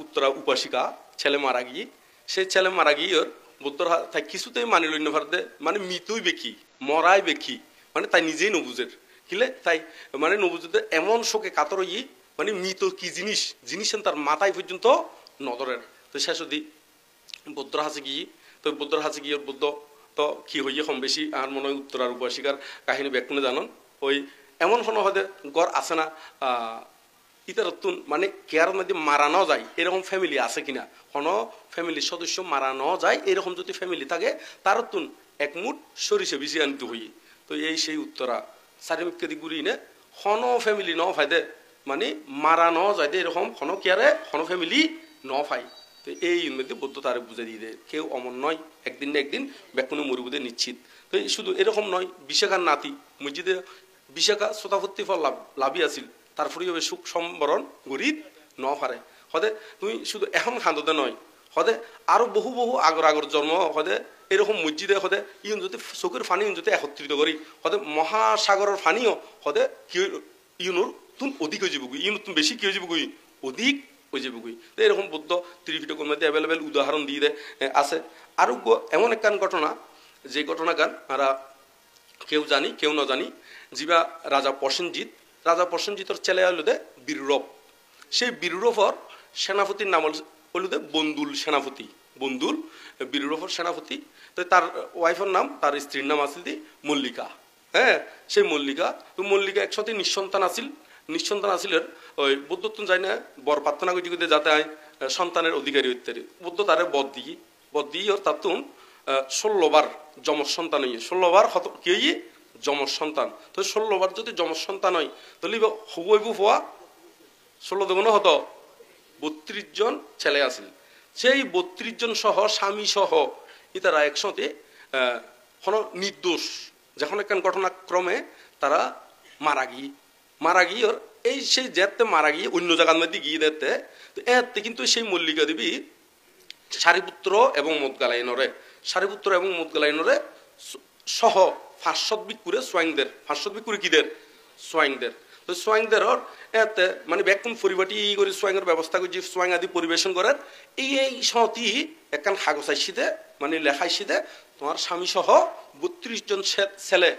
উত্তরা উপাসিকা ছেলে মারা গিয়ে সেই ছেলে মারা গিয়ে ওর বুদ্ধর তাই কিছুতেই মানি লইন ভারতে মানে মৃতই বেকি মরাই বেকি মানে তাই নিজেই নবুজের কিলে তাই মানে নবুজতে এমন শোকে কাতর ই মানে মৃত কি জিনিস তার মাথায় পর্যন্ত নদরের তো শেষ অবধি বুদ্ধর হাসে গিয়ে তো বুদ্ধর হাসে গিয়ে বুদ্ধ তো কি হইয়ে কম বেশি আর মনে হয় উত্তরার উপাসিকার কাহিনী ব্যাকুনে জানন ওই এমন কোনো হয়তো গড় আছে না ইতার মানে কেয়ার মধ্যে মারানো যায় এরকম ফ্যামিলি আছে কিনা কোনো ফ্যামিলির সদস্য মারানো যায় এরকম যদি ফ্যামিলি থাকে তার একমুট সরিষে বেশি আনতে হই তো এই সেই উত্তরা চারিমিকে ঘুরি নে কোনো ফ্যামিলি ন ফাইদে মানে মারানো যায় এরকম কোনো কেয়ারে কোনো ফ্যামিলি ন ফাই তো এই মধ্যে বৌদ্ধ তারে বুঝে দিয়ে দেয় কেউ অমন নয় একদিন না একদিন ব্যাকুনে মরুবুদে নিশ্চিত তো শুধু এরকম নয় বিশাখার নাতি মসজিদে বিশাখা শ্রোতাভর্তি ফল লাভই আছিল তারপরে হবে সুখ সম্বরণ গরিব ন পারে হদে তুমি শুধু এখন খান্দতে নয় হদে আরো বহু আগর জন্ম হদে এরকম মসজিদে হদে ইউন যদি চকুর ফানি যদি একত্রিত করি হদে মহাসাগরের ফানিও হদে কি ইউনুর তুমি অধিক হয়ে যাবো ইউন তুমি বেশি কি হয়ে যাবো অধিক হয়ে যাবো তো এরকম বুদ্ধ ত্রিপিটকের মধ্যে অ্যাভেলেবেল উদাহরণ দিয়ে দেয় আছে আরো এমন একখান ঘটনা যে ঘটনা গান আমরা কেউ জানি কেউ না জানি যিবা রাজা প্রসেনজিৎর ছেলে হলো দে বীররূপ সেই বীররূপর সেনাপতির নাম হলো দে বন্দুল সেনাপতি বন্দুল বীররূপর সেনাপতি তো তার ওয়াইফের নাম তার স্ত্রীর নাম আছিল দি মল্লিকা হ্যাঁ সেই মল্লিকা একসাথে নিঃসন্তান আছিল ওই বুদ্ধত্ব যাই না বর প্রার্থনা করতে যাতে সন্তানের অধিকারী হইতে বুদ্ধ তারে বদ দিয়ে ওর তার 16 বার যমজ সন্তান হইয়ে 16 বার কি হইয়ে যমজ সন্তান তো 16 বার যদি যমজ সন্তান হয় তাহলে হবইব হওয়া 16 দেগুণ হতো 32 জন ছেলে আছিল সেই 32 জন সহ স্বামী সহ ইতারা একসাথে কোনো নির্দোষ যখন একখান ঘটনাক্রমে তারা মারা গিয়ে ওর এই সেই যেতে মারা গিয়ে অন্য জায়গার মধ্যে গিয়ে দেখতে তো এতে কিন্তু সেই মল্লিকা দেবী সারিপুত্র এবং মোদগালাইনরে সহ 500 বিকুরে সোয়াইংদের কিদের সোয়াইংদের তো সোয়াইংদের এতে মানে ব্যাকুম পরিবাটি করে সোয়াইংয়ের ব্যবস্থা করে সোয়াইং আদি পরিবেশন করার এই সতি একখান কাগজ আইসিতে মানে লেখা আইসিতে তোমার স্বামী সহ 32 জন ছেলে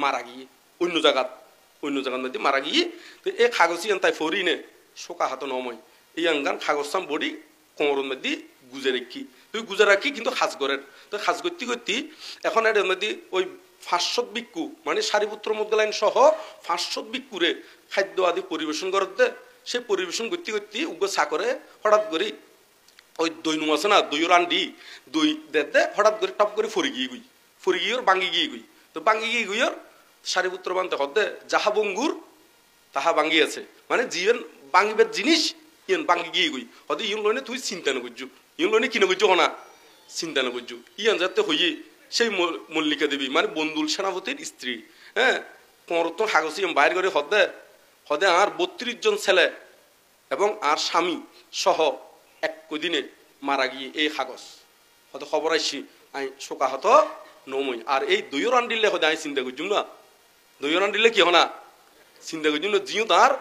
মারা গিয়ে অন্য জায়গার মধ্যে মারা গিয়ে তো এই কাগজ তাই ফরি নে শোকা হাত নময় এই আঙ্গান কাগজটাম বডি কোমরের মধ্যে গুজে রাখি কিন্তু সাজ করেন তো সাজ করতে এখন এর মধ্যে ওই 500 বিক্ষু মানে সারিপুত্র মোদগালাইন সহ 500 বিক্ষুরে খাদ্য আদি পরিবেশন করতে সেই পরিবেশন করতে উগ্র চাকরে হঠাৎ করে ওই দই নু আছে না দইয়ের আন্ডি দই দে হঠাৎ করে টপ করে ফরি গিয়ে বাঙ্গি গিয়ে তো বাঙ্গি গিয়ে গুইয়র সারিপুত্র বানতে হদে যাহা বঙ্গুর তাহা বাঙ্গি আছে মানে জীবন বাঙ্গিবের জিনিস ইয়ন বাঙ্গি গিয়ে হদে ইয়ন লইনে তুই চিন্তা না করছু ইয়ন লইনে কিনে করছো না চিন্তা না করছু ইয়ন যাতে হইয়ে সেই মল্লিকা দেবী মানে বন্দুল সেনাপতির স্ত্রী হ্যাঁ পরত কাগজ বাইর করে হদে আর 32 জন ছেলে এবং আর স্বামী সহ একদিনে মারা গিয়ে এই কাগজ হয়তো খবর আইসি আই শোকাহত নমই আর এই দইয়ের আন্ডিলে হদে আমি চিন্তা করছুম না দইয়ের আন্ডিলে কি হনা চিন্তা করছুম না জিও তার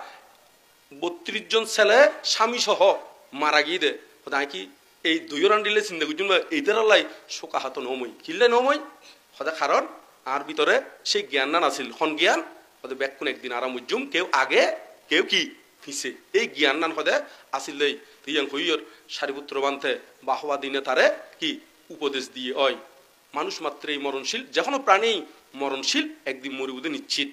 32 জন ছেলে স্বামী সহ মারা গিয়ে দে হদে আমি কি এই দইয়ের আন্ডিলে চিন্তা করছুম না এইটার লাই শোকাহত নমই কিনলে নমই হদে কারণ আর ভিতরে সেই জ্ঞান না আছিল খন জ্ঞান হদে ব্যাকুন একদিন আরাম উজ্জুম কেউ আগে কেউ কি ফিসে এই জ্ঞান নান হদে আসিলেই তুইয়াং হইয়র সারিপুত্র বান্ধে বাহবা দিনে তারে কি উপদেশ দিয়ে মানুষ মাত্রই মরণশীল, যে কোনো প্রাণী মরণশীল, একদিন মরিবুদে নিশ্চিত।